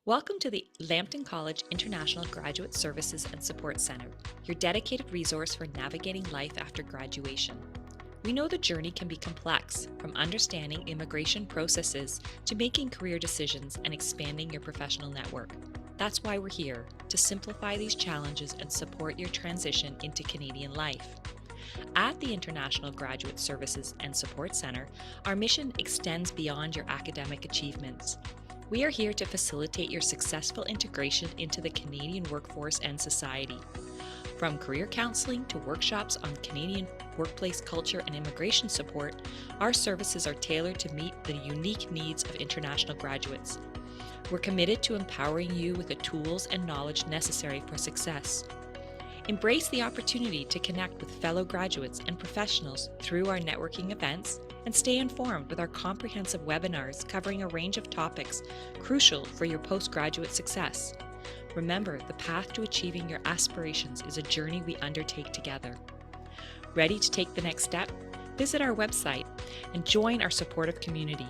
Welcome to the Lambton College International Graduate Services and Support Center, your dedicated resource for navigating life after graduation. We know the journey can be complex, from understanding immigration processes to making career decisions and expanding your professional network. That's why we're here, to simplify these challenges and support your transition into Canadian life. At the International Graduate Services and Support Center, our mission extends beyond your academic achievements. We are here to facilitate your successful integration into the Canadian workforce and society. From career counseling to workshops on Canadian workplace culture and immigration support, our services are tailored to meet the unique needs of international graduates. We're committed to empowering you with the tools and knowledge necessary for success. Embrace the opportunity to connect with fellow graduates and professionals through our networking events and stay informed with our comprehensive webinars covering a range of topics crucial for your postgraduate success. Remember, the path to achieving your aspirations is a journey we undertake together. Ready to take the next step? Visit our website and join our supportive community.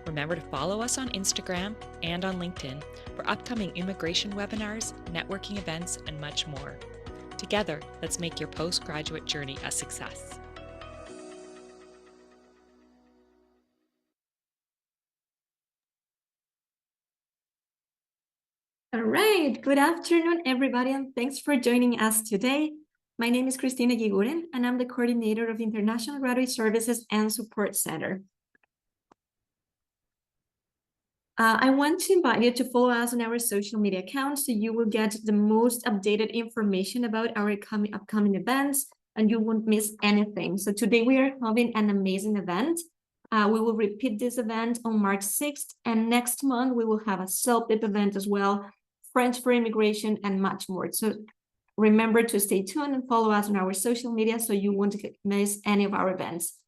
Remember to follow us on Instagram and on LinkedIn for upcoming immigration webinars, networking events, and much more. Together, let's make your postgraduate journey a success. All right, good afternoon, everybody, and thanks for joining us today. My name is Cristina Giguren, and I'm the coordinator of International Graduate Services and Support Center. I want to invite you to follow us on our social media accounts so you will get the most updated information about our upcoming events and you won't miss anything. So today we are having an amazing event. We will repeat this event on March 6th, and next month we will have a CELPIP event as well, French for Immigration, and much more. So remember to stay tuned and follow us on our social media so you won't miss any of our events.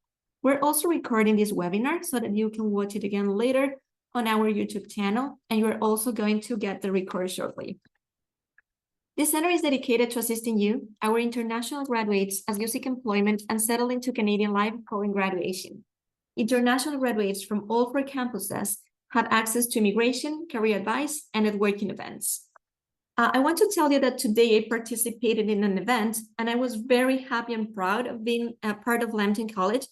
We're also recording this webinar so that you can watch it again later on our YouTube channel, and you're also going to get the record shortly. This center is dedicated to assisting you, our international graduates, as you seek employment and settle into Canadian life following graduation. International graduates from all four campuses have access to immigration, career advice, and networking events. I want to tell you that today I participated in an event, and I was very happy and proud of being a part of Lambton College.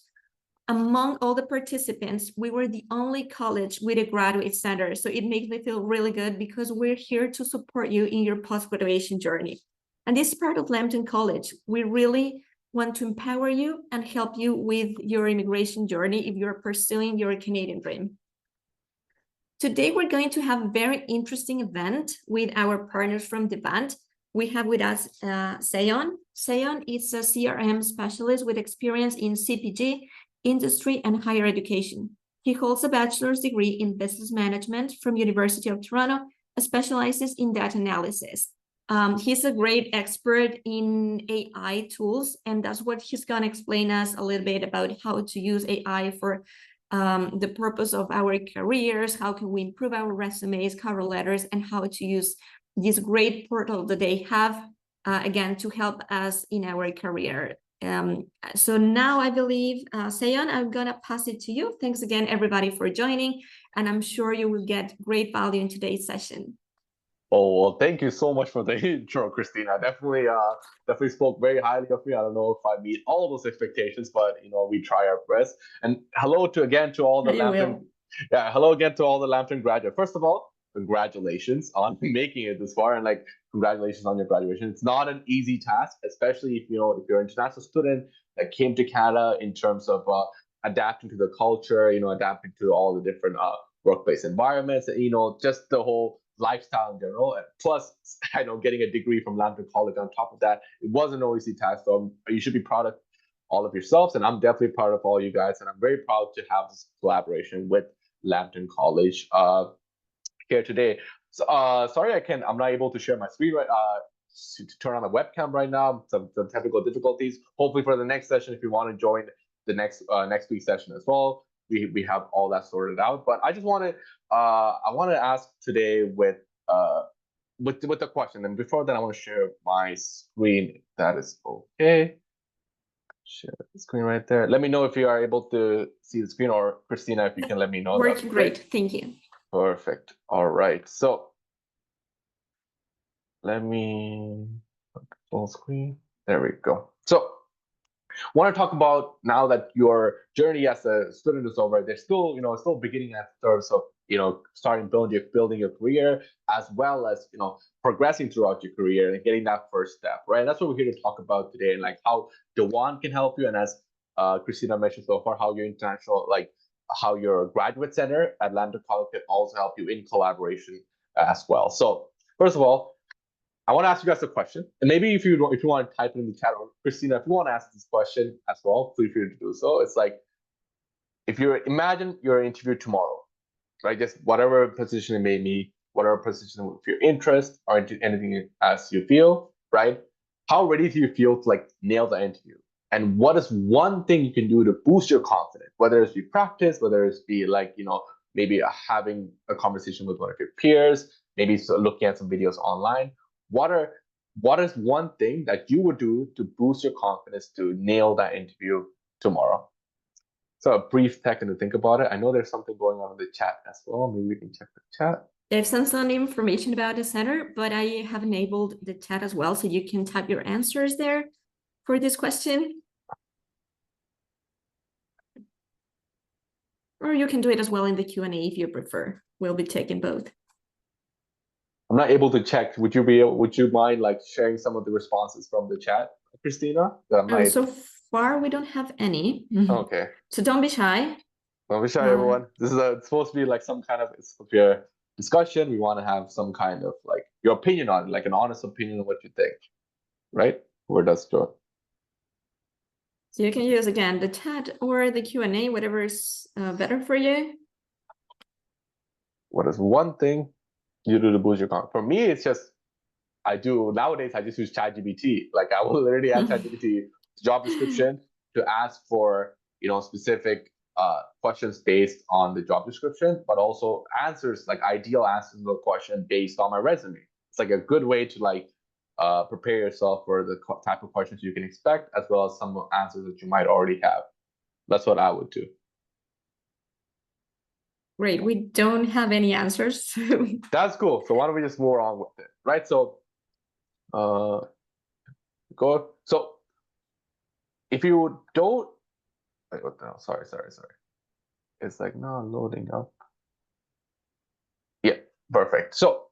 Among all the participants, we were the only college with a graduate center. So it makes me feel really good because we're here to support you in your post-graduation journey. And this is part of Lambton College. We really want to empower you and help you with your immigration journey if you're pursuing your Canadian dream. Today, we're going to have a very interesting event with our partners from Devant. We have with us Seyon. Seyon is a CRM specialist with experience in CPG, industry, and higher education. He holds a bachelor's degree in business management from University of Toronto, specializes in data analysis. He's a great expert in AI tools, and that's what he's going to explain us a little bit about how to use AI for the purpose of our careers, how can we improve our resumes, cover letters, and how to use this great portal that they have, again, to help us in our career. So now I believe, Seyon, I'm going to pass it to you. Thanks again, everybody, for joining, and I'm sure you will get great value in today's session. Oh, well, thank you so much for the intro, Christina. Definitely spoke very highly of me. I don't know if I meet all those expectations, but we try our best. And hello again to all the Lambton. Yeah, hello again to all the Lambton graduates. First of all, congratulations on making it this far, and congratulations on your graduation. It's not an easy task, especially if you're an international student that came to Canada in terms of adapting to the culture, adapting to all the different workplace environments, just the whole lifestyle in general. Plus, I know getting a degree from Lambton College on top of that, it wasn't an easy task. So you should be proud of all of yourselves, and I'm definitely proud of all you guys. And I'm very proud to have this collaboration with Lambton College here today. So, sorry, I'm not able to share my screen right. To turn on the webcam right now. Some technical difficulties. Hopefully, for the next session, if you want to join the next week's session as well, we have all that sorted out. But I just want to ask today with the question, and before that I want to share my screen, if that is okay. Share the screen right there. Let me know if you are able to see the screen, or Christina, if you can let me know. Working great. Thank you. Perfect. All right. So let me full screen. There we go. So want to talk about now that your journey as a student is over. There's still, still beginning at terms of, starting building your career, as well as, progressing throughout your career and getting that first step, right? That's what we're here to talk about today, and like how Dewan can help you, and as Christina mentioned so far, how your international, like how your graduate center at Lambton College can also help you in collaboration as well. So first of all, I want to ask you guys a question, and maybe if you want to type it in the chat, or Christina, if you want to ask this question as well, feel free to do so. It's like, if you imagine your interview tomorrow, right? Just whatever position it may be, whatever position of your interest or into anything as you feel, right? How ready do you feel to like nail the interview? And what is one thing you can do to boost your confidence? Whether it's be practice, whether it's be like, maybe having a conversation with one of your peers, maybe looking at some videos online. What is one thing that you would do to boost your confidence to nail that interview tomorrow? So a brief second to think about it. I know there's something going on in the chat as well. Maybe we can check the chat. They've sent some information about the center, but I have enabled the chat as well, so you can type your answers there for this question. Or you can do it as well in the Q&A if you prefer. We'll be taking both. I'm not able to check. Would you mind like sharing some of the responses from the chat, Christina? So far, we don't have any. Okay. So don't be shy. Don't be shy, everyone. This is it's supposed to be like some kind of discussion. We want to have some kind of like your opinion on it, like an honest opinion of what you think, right? Where does go? So you can use again the chat or the Q&A, whatever is better for you. What is one thing you do to boost your confidence? For me, it's just nowadays I just use ChatGPT. Like I will literally ask ChatGPT job description to ask for specific questions based on the job description, but also answers, like ideal answers to the question based on my resume. It's like a good way to like prepare yourself for the type of questions you can expect, as well as some answers that you might already have. That's what I would do. Great, we don't have any answers. That's cool. So why don't we just move on with it, right? So go. So if you don't, wait, what the hell? Sorry. It's like not loading up. Yeah, perfect. So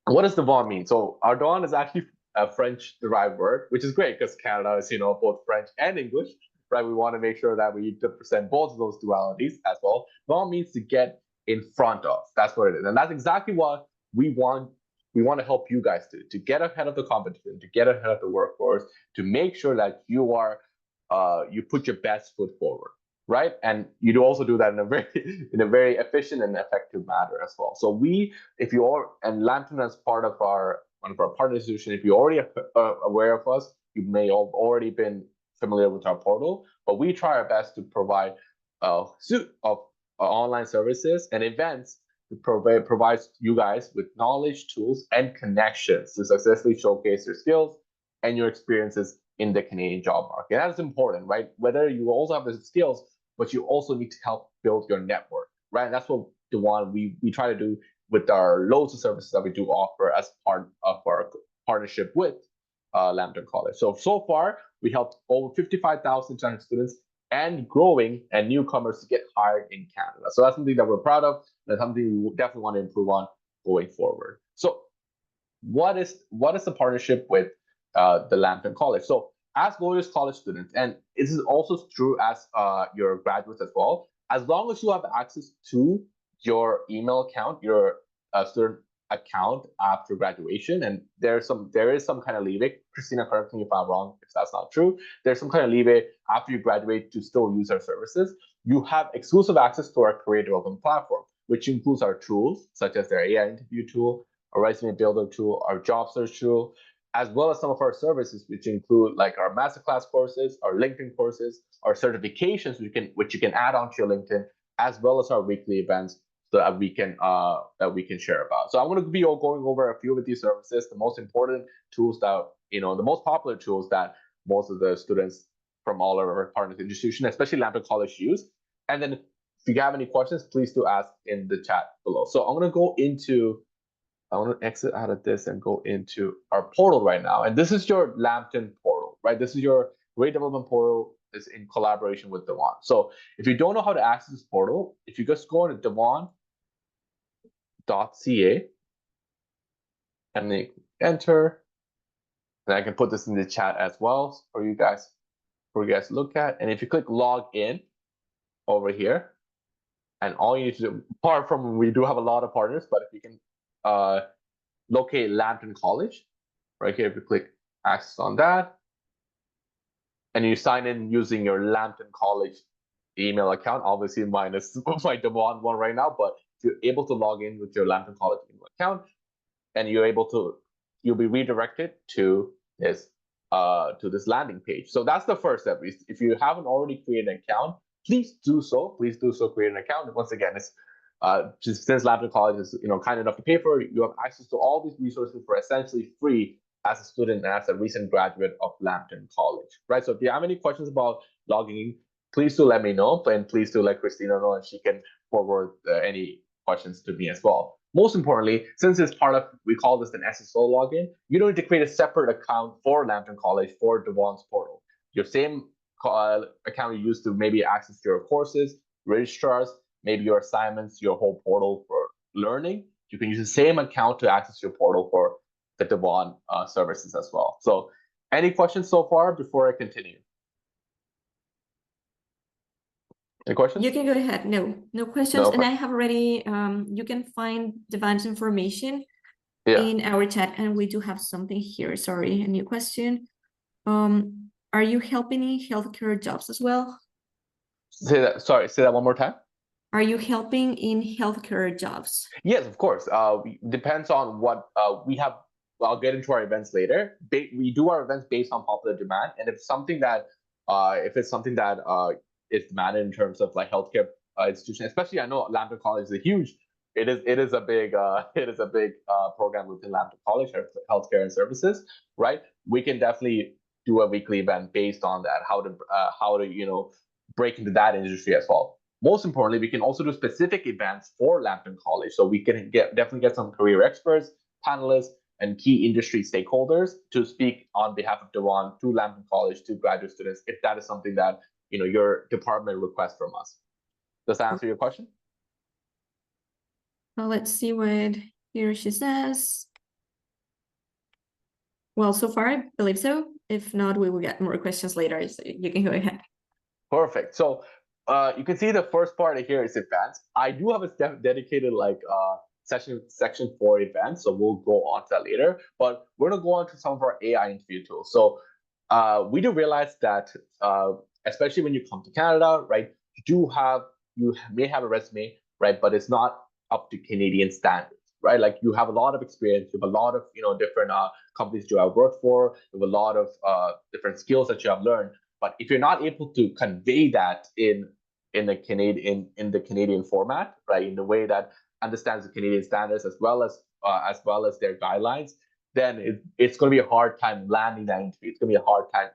what does Devon mean? So our Devon is actually a French derived word, which is great because Canada is, both French and English, right? We want to make sure that we present both of those dualities as well. Devon means to get in front of. That's what it is. And that's exactly what we want. We want to help you guys do, to get ahead of the competition, to get ahead of the workforce, to make sure that you are, you put your best foot forward, right? And you do also do that in a very efficient and effective manner as well. So and Lambton as part of one of our partner institutions, if you already are aware of us, you may have already been familiar with our portal, but we try our best to provide a suite of online services and events to provide you guys with knowledge, tools, and connections to successfully showcase your skills and your experiences in the Canadian job market. That is important, right? Whether you also have the skills, but you also need to help build your network, right? And that's what we try to do with our loads of services that we do offer as part of our partnership with Lambton College. So far, we helped over 55,000 Chinese students and growing and newcomers to get hired in Canada. So that's something that we're proud of. That's something we definitely want to improve on going forward. So what is the partnership with the Lambton College? So as Lawyers College students, and this is also true as your graduates as well, as long as you have access to your email account, your student account after graduation, and there is some kind of leeway. Christina, correct me if I'm wrong if that's not true. There's some kind of leeway after you graduate to still use our services. You have exclusive access to our career development platform, which includes our tools such as their AI interview tool, our resume builder tool, our job search tool, as well as some of our services, which include like our masterclass courses, our LinkedIn courses, our certifications, which you can add onto your LinkedIn, as well as our weekly events that we can share about. So I'm going to be going over a few of these services, the most important tools that the most popular tools that most of the students from all of our partner institutions, especially Lambton College, use. And then if you have any questions, please do ask in the chat below. So I'm going to go into I want to exit out of this and go into our portal right now. And this is your Lambton portal, right? This is your Great Development Portal is in collaboration with Devon. So if you don't know how to access this portal, if you just go into devon.ca and then enter, and I can put this in the chat as well for you guys to look at. And if you click log in over here, and all you need to do, apart from we do have a lot of partners, but if you can locate Lambton College, right here, if you click access on that, and you sign in using your Lambton College email account, obviously minus my Devon one right now, but if you're able to log in with your Lambton College email account, and you'll be redirected to this landing page. So that's the first step. If you haven't already created an account, please do so. Please do so. Create an account. And once again, it's just since Lambton College is kind enough to pay for it, you have access to all these resources for essentially free as a student and as a recent graduate of Lambton College, right? So if you have any questions about logging in, please do let me know, and please do let Christina know, and she can forward any questions to me as well. Most importantly, since it's part of, we call this an SSO login, you don't need to create a separate account for Lambton College for Devon's portal. Your same account you use to maybe access your courses, registrars, maybe your assignments, your whole portal for learning. You can use the same account to access your portal for the Devon services as well. So any questions so far before I continue? Any questions? You can go ahead. No questions. And I have already, you can find Devon's information in our chat, and we do have something here. Sorry, a new question. Are you helping in healthcare jobs as well? Say that one more time. Are you helping in healthcare jobs? Yes, of course. Depends on what we have. I'll get into our events later. We do our events based on popular demand, and if it's something that is demanded in terms of like healthcare institution, especially I know Lambton College is a huge. It is a big program within Lambton College, healthcare and services, right? We can definitely do a weekly event based on that, how to break into that industry as well. Most importantly, we can also do specific events for Lambton College, so we can definitely get some career experts, panelists, and key industry stakeholders to speak on behalf of Devon to Lambton College to graduate students, if that is something that your department requests from us. Does that answer your question? Well, let's see what here she says. Well, so far I believe so. If not, we will get more questions later, so you can go ahead. Perfect. So you can see the first part here is events. I do have a dedicated section for events, so we'll go on to that later. But we're gonna go on to some of our AI interview tools. So we do realize that especially when you come to Canada, right, you may have a resume, right, but it's not up to Canadian standards, right? Like you have a lot of experience, you have a lot of different companies you have worked for, you have a lot of different skills that you have learned. But if you're not able to convey that in the Canadian format, right, in the way that understands the Canadian standards as well as their guidelines, then it's going to be a hard time landing that interview. It's going to be a hard time,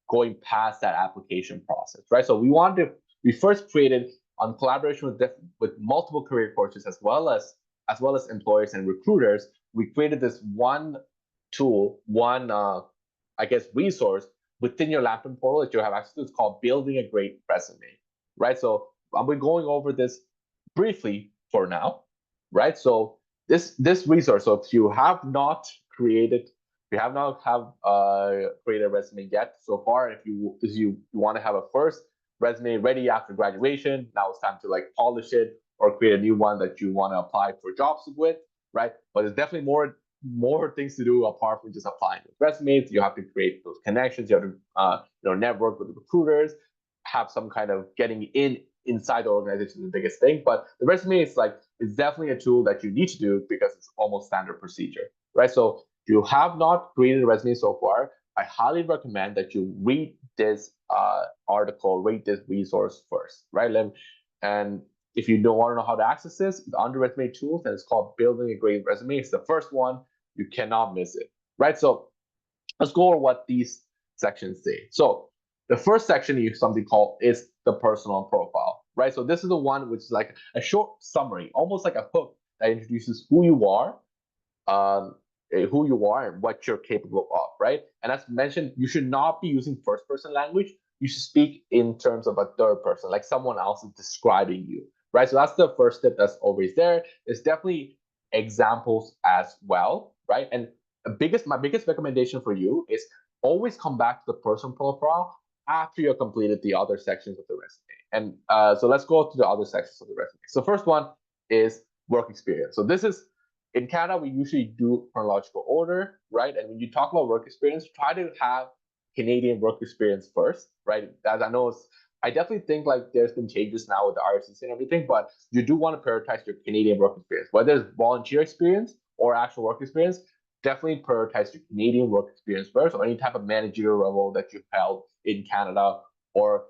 going past that application process, right? So we first created, on collaboration with multiple career coaches as well as employers and recruiters, we created this one tool, resource within your Lambton portal that you have access to. It's called Building a Great Resume, right? So I'll be going over this briefly for now, right? So this resource, so if you have not created a resume yet so far, if you want to have a first resume ready after graduation, now it's time to polish it or create a new one that you want to apply for jobs with, right? But there's definitely more things to do apart from just applying with resumes. You have to create those connections. You have to network with recruiters, have some kind of getting inside the organization is the biggest thing. But the resume is it's definitely a tool that you need to do because it's almost standard procedure, right? So if you have not created a resume so far, I highly recommend that you read this article, read this resource first, right? And if you don't want to know how to access this, under resume tools, and it's called Building a Great Resume. It's the first one. You cannot miss it, right? So let's go over what these sections say. So the first section is something called is the personal profile, right? So this is the one which is like a short summary, almost like a hook that introduces who you are, who you are and what you're capable of, right? And as mentioned, you should not be using first person language. You should speak in terms of a third person, like someone else is describing you, right? So that's the first step that's always there. There's definitely examples as well, right? And my biggest recommendation for you is always come back to the person profile after you've completed the other sections of the resume. And so let's go to the other sections of the resume. So first one is work experience. So this is, in Canada, we usually do chronological order, right? And when you talk about work experience, try to have Canadian work experience first, right? As I know, I definitely think like there's been changes now with the RCC and everything, but you do want to prioritize your Canadian work experience, whether it's volunteer experience or actual work experience. Definitely prioritize your Canadian work experience first, or any type of managerial role that you've held in Canada or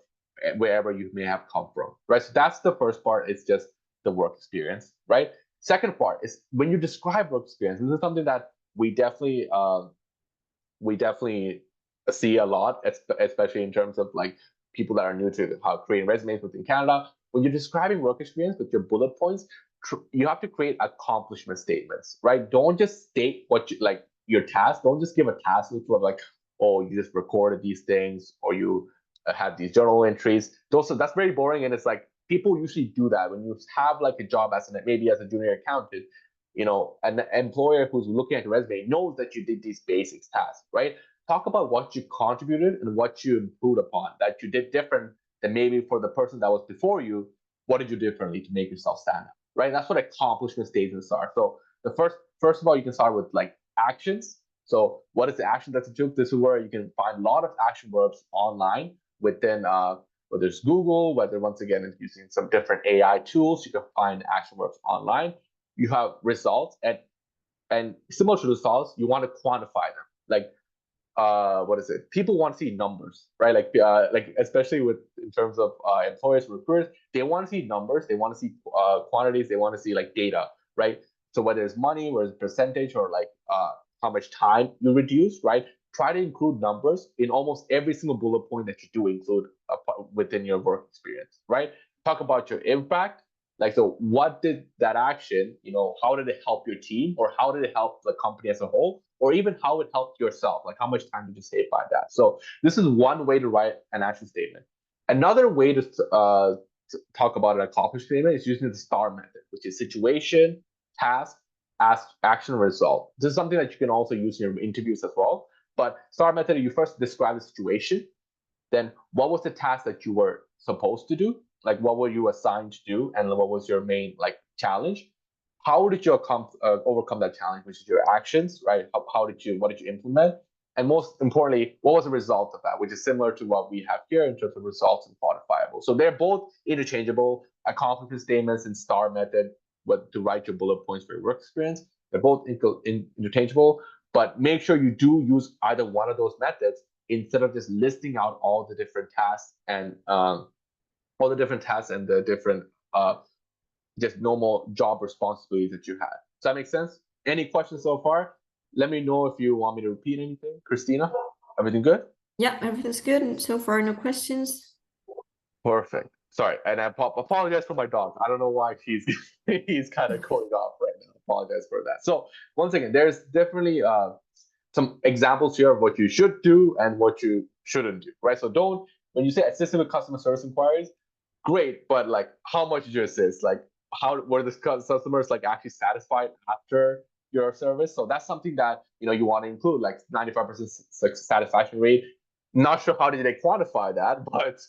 wherever you may have come from, right? So that's the first part. It's just the work experience, right? Second part is when you describe work experience. This is something that we definitely see a lot, especially in terms of like people that are new to how creating resumes within Canada. When you're describing work experience with your bullet points, you have to create accomplishment statements, right? Don't just state what you like your task. Don't just give a task list of like, oh, you just recorded these things or you have these journal entries. That's very boring, and it's like people usually do that when you have like a job as maybe as a junior accountant. An employer who's looking at your resume knows that you did these basics tasks, right? Talk about what you contributed and what you improved upon that you did different than maybe for the person that was before you. What did you do differently to make yourself stand out, right? That's what accomplishment statements are. So the first of all, you can start with like actions. So what is the action that you took? This is where you can find a lot of action verbs online within whether it's Google, whether once again it's using some different AI tools, you can find action verbs online. You have results, and similar to results, you want to quantify them. Like what is it? People want to see numbers, right? Like especially in terms of employers, recruiters, they want to see numbers, they want to see quantities, they want to see like data, right? So whether it's money, whether it's percentage, or like how much time you reduce, right? Try to include numbers in almost every single bullet point that you do include within your work experience, right? Talk about your impact. Like, so what did that action, how did it help your team, or how did it help the company as a whole, or even how it helped yourself? Like, how much time did you save by that? So this is one way to write an action statement. Another way to talk about an accomplishment statement is using the STAR method, which is situation, task, action, result. This is something that you can also use in your interviews as well. But STAR method, you first describe the situation, then what was the task that you were supposed to do? Like, what were you assigned to do, and what was your main like challenge? How did you overcome that challenge, which is your actions, right? What did you implement? And most importantly, what was the result of that, which is similar to what we have here in terms of results and quantifiable. So they're both interchangeable. Accomplishment statements and STAR method, to write your bullet points for your work experience. They're both interchangeable, but make sure you do use either one of those methods instead of just listing out all the different tasks and the different just normal job responsibilities that you had. Does that make sense? Any questions so far? Let me know if you want me to repeat anything. Christina, everything good? Yeah, everything's good. And so far, no questions. Perfect. Sorry, and I apologize for my dog. I don't know why he's kind of going off right now. Apologize for that. So once again, there's definitely some examples here of what you should do and what you shouldn't do, right? So when you say assisting with customer service inquiries, great, but like, how much did you assist? Like, how were the customers like actually satisfied after your service? So that's something that you want to include, like 95% satisfaction rate. Not sure how did they quantify that, but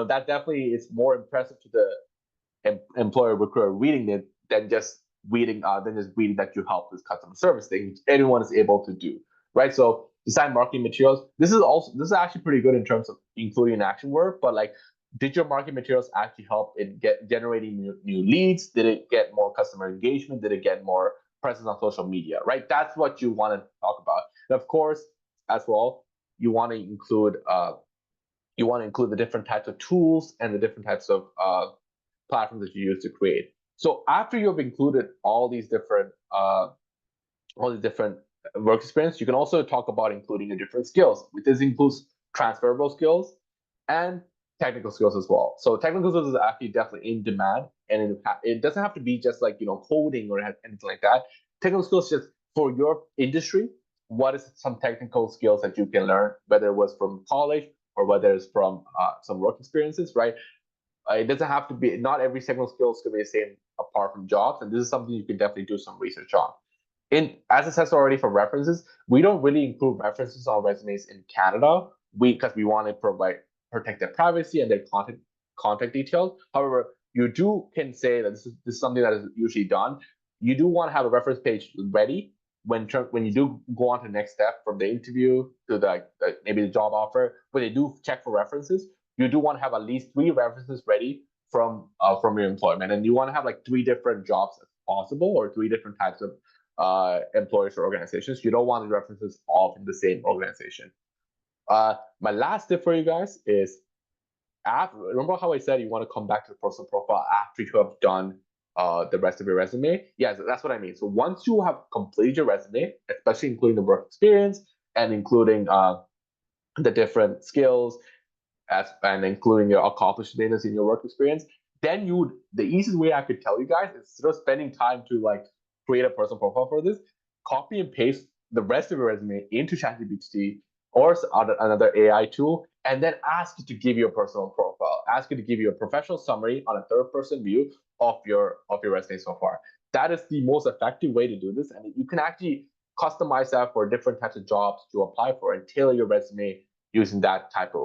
that definitely is more impressive to the employer recruiter reading it than just reading that you help this customer service thing, which everyone is able to do, right? So design marketing materials. This is actually pretty good in terms of including an action word, but like, did your marketing materials actually help in generating new leads? Did it get more customer engagement? Did it get more presence on social media, right? That's what you want to talk about. And of course, as well, you want to include the different types of tools and the different types of platforms that you use to create. So after you've included all these different work experience, you can also talk about including your different skills. This includes transferable skills and technical skills as well. So technical skills is actually definitely in demand, and it doesn't have to be just like coding or anything like that. Technical skills, just for your industry, what is some technical skills that you can learn, whether it was from college or whether it's from some work experiences, right? It doesn't have to be, not every single skill is going to be the same apart from jobs. And this is something you can definitely do some research on. As it says already for references, we don't really include references on resumes in Canada, because we want to protect their privacy and their contact details. However, you can say that this is something that is usually done. You do want to have a reference page ready when you do go on to the next step, from the interview to maybe the job offer. When they do check for references, you do want to have at least 3 references ready from your employment, and you want to have like 3 different jobs as possible, or 3 different types of employers or organizations. You don't want the references all from the same organization. My last tip for you guys is, remember how I said you want to come back to the personal profile after you have done the rest of your resume? Yes, that's what I mean. So once you have completed your resume, especially including the work experience and including the different skills and including your accomplishments in your work experience, then the easiest way I could tell you guys is, instead of spending time to like create a personal profile for this, copy and paste the rest of your resume into ChatGPT or another AI tool, and then ask it to give you a personal profile. Ask it to give you a professional summary on a third-person view of your resume so far. That is the most effective way to do this, and you can actually customize that for different types of jobs to apply for, and tailor your resume using that type of,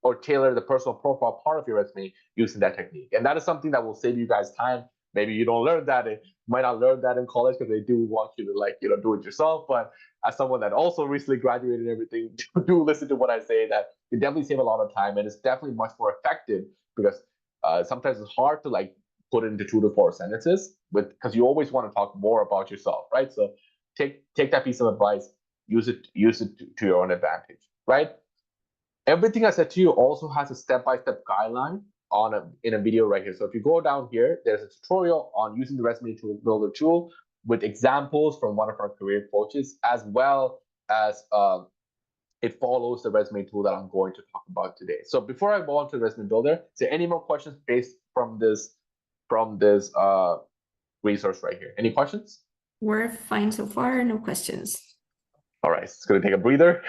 or tailor the personal profile part of your resume using that technique. And that is something that will save you guys time. Maybe you don't learn that, might not learn that in college, because they do want you to do it yourself. But as someone that also recently graduated and everything, do listen to what I say, that you definitely save a lot of time, and it's definitely much more effective, because sometimes it's hard to put into 2 to 4 sentences, because you always want to talk more about yourself, right? So take that piece of advice, use it to your own advantage, right? Everything I said to you also has a step-by-step guideline in a video right here. So if you go down here, there's a tutorial on using the resume builder tool with examples from one of our career coaches, as well as it follows the resume tool that I'm going to talk about today. So before I go on to the resume builder, is there any more questions based from this resource right here? Any questions? We're fine so far, no questions. All right, it's going to take a breather.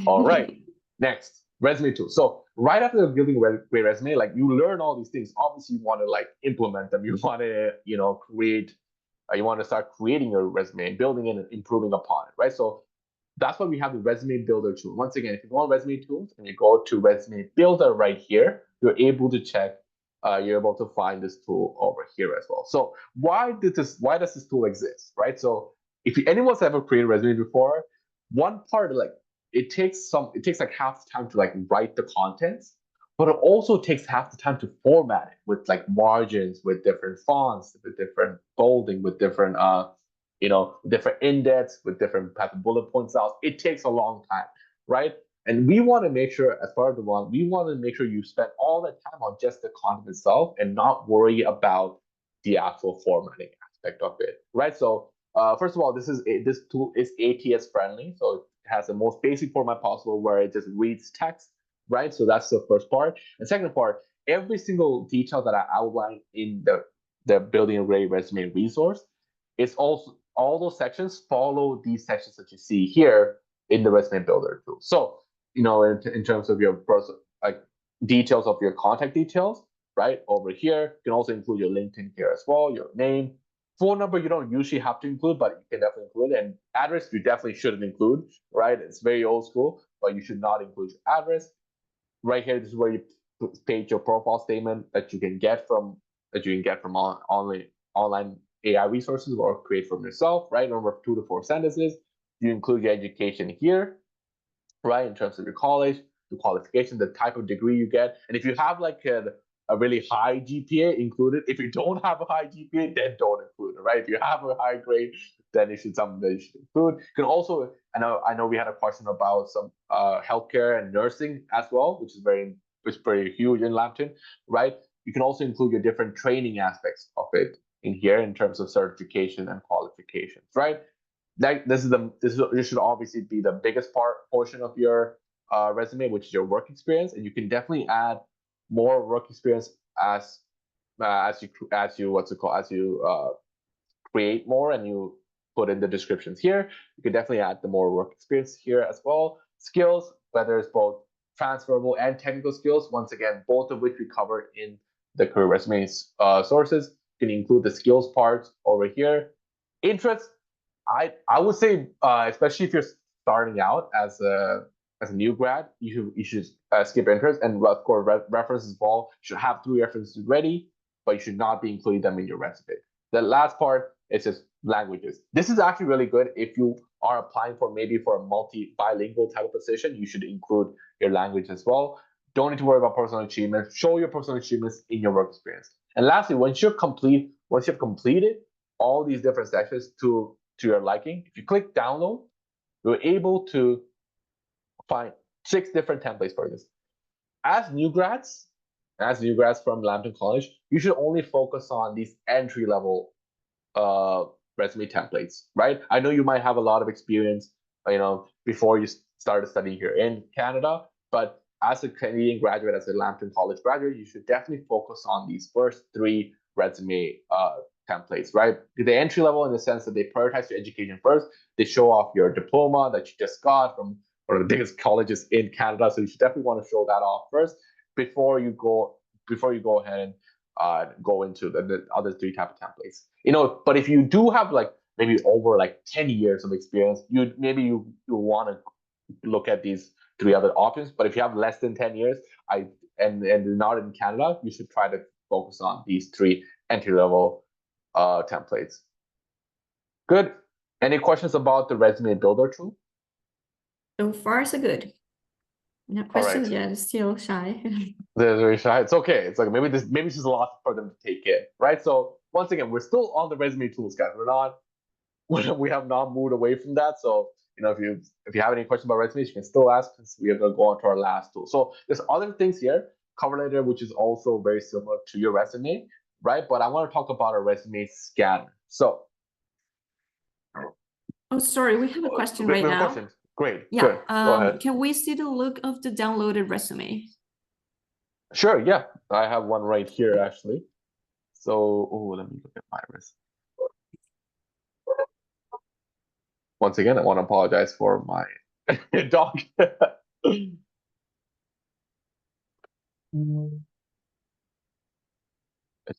All right, next, resume tool. So right after building a great resume, you learn all these things. Obviously, you want to implement them. You want to create. You want to start creating your resume and building it and improving upon it, right? So that's why we have the resume builder tool. Once again, if you go on resume tools and you go to resume builder right here, you're able to check. You're able to find this tool over here as well. So why does this tool exist, right? So if anyone's ever created a resume before, one part it takes like half the time to write the contents, but it also takes half the time to format it with margins, with different fonts, with different bolding, with different different indents, with different type of bullet point styles. It takes a long time, right? And we want to make sure, as part of the one, we want to make sure you spend all that time on just the content itself and not worry about the actual formatting aspect of it, right? So first of all, this tool is ATS friendly, so it has the most basic format possible, where it just reads text, right? So that's the first part. And second part, every single detail that I outlined in the Building a Great Resume resource is also, all those sections follow these sections that you see here in the Resume Builder tool. So in terms of your personal details of your contact details, right over here, you can also include your LinkedIn here as well, your name. Phone number you don't usually have to include, but you can definitely include it. And address you definitely shouldn't include, right? It's very old school, but you should not include your address. Right here, this is where you page your profile statement that you can get from online AI resources, or create from yourself, right? Remember, 2 to 4 sentences. You include your education here, right? In terms of your college, the qualification, the type of degree you get. And if you have a really high GPA, include it. If you don't have a high GPA, then don't include it, right? If you have a high grade, then it should something that you should include. You can also, I know we had a question about some healthcare and nursing as well, which is pretty huge in Lambton, right? You can also include your different training aspects of it in here in terms of certification and qualifications, right? This should obviously be the biggest portion of your resume, which is your work experience, and you can definitely add more work experience as you create more and you put in the descriptions here. You can definitely add the more work experience here as well. Skills, whether it's both transferable and technical skills, once again, both of which we covered in the career resume sources. You can include the skills part over here. Interests, I would say, especially if you're starting out as a new grad, you should skip interest, and of course references as well. You should have 3 references ready, but you should not be including them in your resume. The last part is just languages. This is actually really good if you are applying for maybe for a bilingual type of position. You should include your language as well. Don't need to worry about personal achievements. Show your personal achievements in your work experience. And lastly, once you've completed all these different sections to your liking, if you click download, you're able to find 6 different templates for this. As new grads from Lambton College, you should only focus on these entry-level resume templates, right? I know you might have a lot of experience, before you started studying here in Canada, but as a Canadian graduate, as a Lambton College graduate, you should definitely focus on these first 3 resume templates, right? The entry level, in the sense that they prioritize your education first. They show off your diploma that you just got from one of the biggest colleges in Canada, so you should definitely want to show that off first before you go ahead and go into the other 3 type of templates. But if you do have maybe over 10 years of experience, you want to look at these 3 other options. But if you have less than 10 years, and not in Canada, you should try to focus on these 3 entry-level templates. Good. Any questions about the resume builder tool? So far, so good. No questions yet. Still shy. They're very shy. It's okay. It's maybe it's just a lot for them to take in, right? So once again, we're still on the resume tools, guys. We have not moved away from that. So if you have any questions about resumes, you can still ask, because we are going to go on to our last tool. So there's other things here, cover letter, which is also very similar to your resume, right? But I want to talk about a resume scanner. So. Oh, sorry, we have a question right now. Questions. Great. Yeah. Good. Go ahead. Can we see the look of the downloaded resume? Sure. Yeah, I have one right here actually. So, let me look at my resume. Once again, I want to apologize for my dog. It's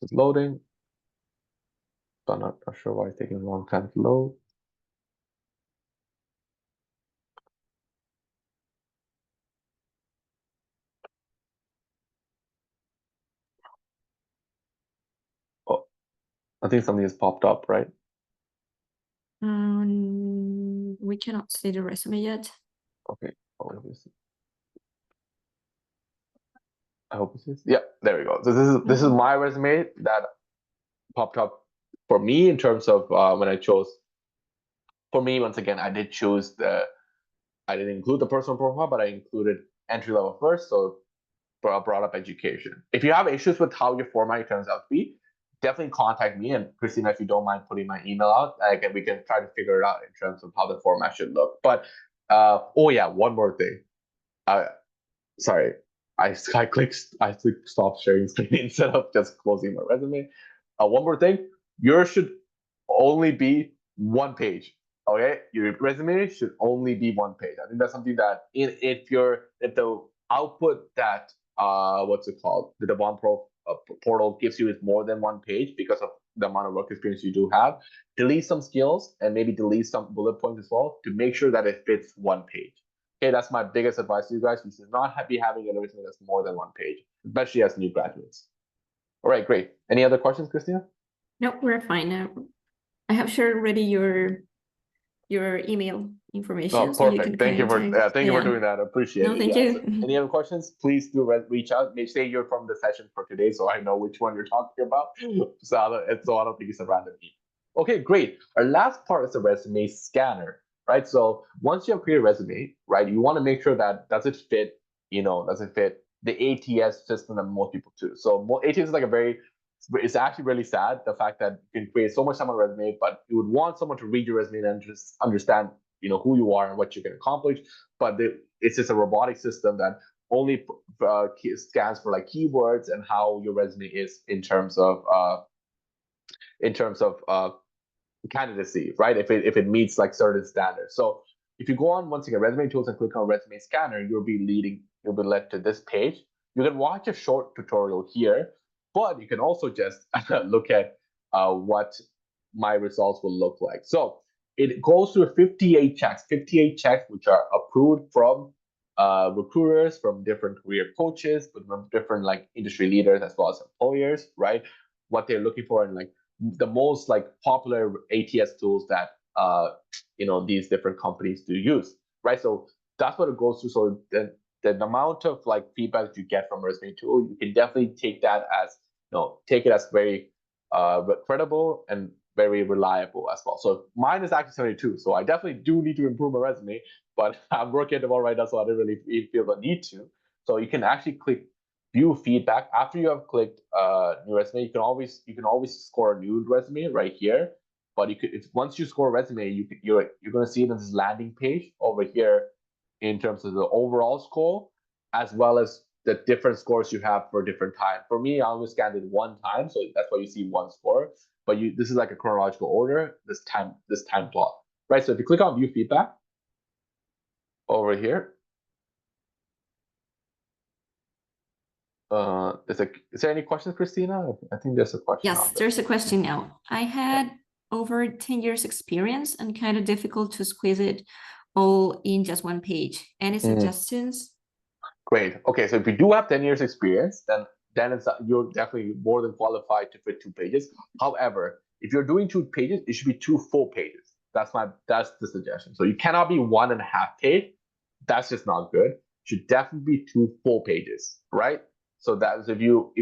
just loading. So I'm not sure why it's taking a long time to load. Oh, I think something has popped up, right? We cannot see the resume yet. Okay. I hope this is. Yeah, there we go. So this is my resume that popped up for me in terms of when I chose. For me, once again, I didn't include the personal profile, but I included entry level first, so brought up education. If you have issues with how your format turns out to be, definitely contact me, and Christina, if you don't mind putting my email out, we can try to figure it out in terms of how the format should look. But one more thing. Sorry, I clicked stop sharing screen instead of just closing my resume. One more thing, yours should only be 1 page. Okay, your resume should only be 1 page. I think that's something that if the output that what's it called, the Devon Pro portal gives you is more than 1 page because of the amount of work experience you do have, delete some skills and maybe delete some bullet points as well to make sure that it fits 1 page. Okay, that's my biggest advice to you guys. You should not be having a resume that's more than 1 page, especially as new graduates. All right, great. Any other questions, Christina? No, we're fine now. I have shared already your email information. Oh, so perfect. Thank you for doing that. I appreciate it. Thank you. So any other questions? Please do reach out. Maybe say you're from the session for today, so I know which one you're talking about. So I don't think it's a random email. Okay, great. Our last part is the resume scanner, right? So once you have created a resume, right, you want to make sure that does it fit the ATS system that most people do. So ATS is it's actually really sad, the fact that you can create so much time on a resume, but you would want someone to read your resume and just understand, who you are and what you can accomplish. But it's just a robotic system that only scans for keywords and how your resume is in terms of candidacy, right? If it meets like certain standards. So if you go on once again resume tools and click on resume scanner, you'll be led to this page. You can watch a short tutorial here, but you can also just look at what my results will look like. So it goes through 58 checks which are approved from recruiters, from different career coaches, from different like industry leaders as well as employers, right? What they're looking for and like the most like popular ATS tools that these different companies do use, right? So that's what it goes through. So the amount of like feedback that you get from resume tool, you can definitely take that as take it as very credible and very reliable as well. So mine is actually 72. So I definitely do need to improve my resume, but I'm working at the one right now, so I didn't really feel the need to. So you can actually click view feedback after you have clicked new resume. You can always score a new resume right here. But once you score a resume, you're going to see it in this landing page over here in terms of the overall score, as well as the different scores you have for different time. For me, I only scanned it one time, so that's why you see one score. But this is like a chronological order, this time plot, right? So if you click on view feedback over here, is there any questions, Christina? I think there's a question. Yes, there's a question now. I had over 10 years experience and kind of difficult to squeeze it all in just one page. Any suggestions? Great. Okay, so if you do have 10 years experience, then you're definitely more than qualified to fit 2 pages. However, if you're doing 2 pages, it should be 2 full pages. That's the suggestion. So you cannot be 1.5 page. That's just not good. It should definitely be 2 full pages, right? So that's if you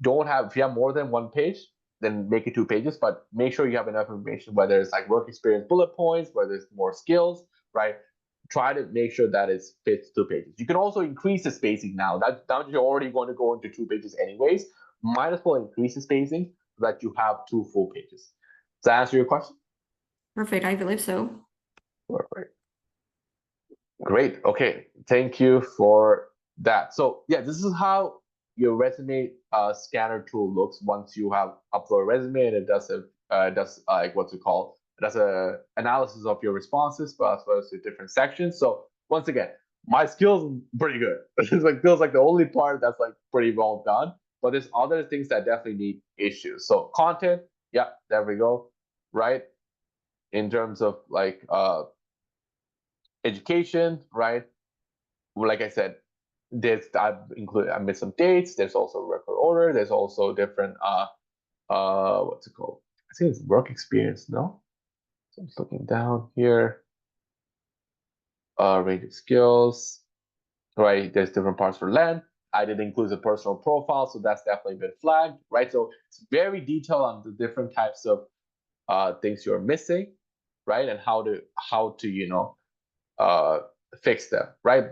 have more than 1 page, then make it 2 pages, but make sure you have enough information, whether it's like work experience bullet points, whether it's more skills, right? Try to make sure that it fits 2 pages. You can also increase the spacing now. Now you're already going to go into 2 pages anyways. Might as well increase the spacing so that you have 2 full pages. Does that answer your question? Perfect, I believe so. Perfect. Great. Okay. Thank you for that. So yeah, this is how your resume scanner tool looks once you have uploaded a resume, and it does it does a analysis of your responses, but as well as the different sections. So once again, my skills are pretty good. It feels like the only part that's like pretty well done, but there's other things that definitely need issues. So content, yeah, there we go, right? In terms of like education, right? Like I said, I missed some dates. There's also record order. There's also different what's it called? I think it's work experience. No, so I'm just looking down here. Range of skills, right? There's different parts for length. I did include a personal profile, so that's definitely been flagged, right? So it's very detailed on the different types of things you're missing, right? And how to fix them, right?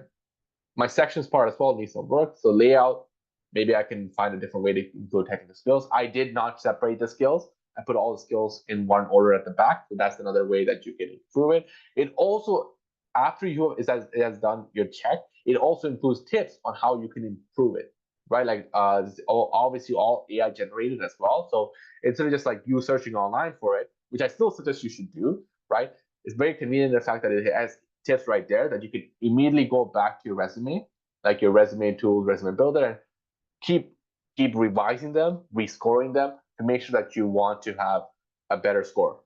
My sections part as well needs some work. So layout, maybe I can find a different way to include technical skills. I did not separate the skills. I put all the skills in one order at the back. So that's another way that you can improve it. It also, after it has done your check, it also includes tips on how you can improve it, right? Like obviously all AI generated as well. So instead of just like you searching online for it, which I still suggest you should do, right? It's very convenient, the fact that it has tips right there that you can immediately go back to your resume, like your resume tool, resume builder, and keep revising them, rescoring them to make sure that you want to have a better score.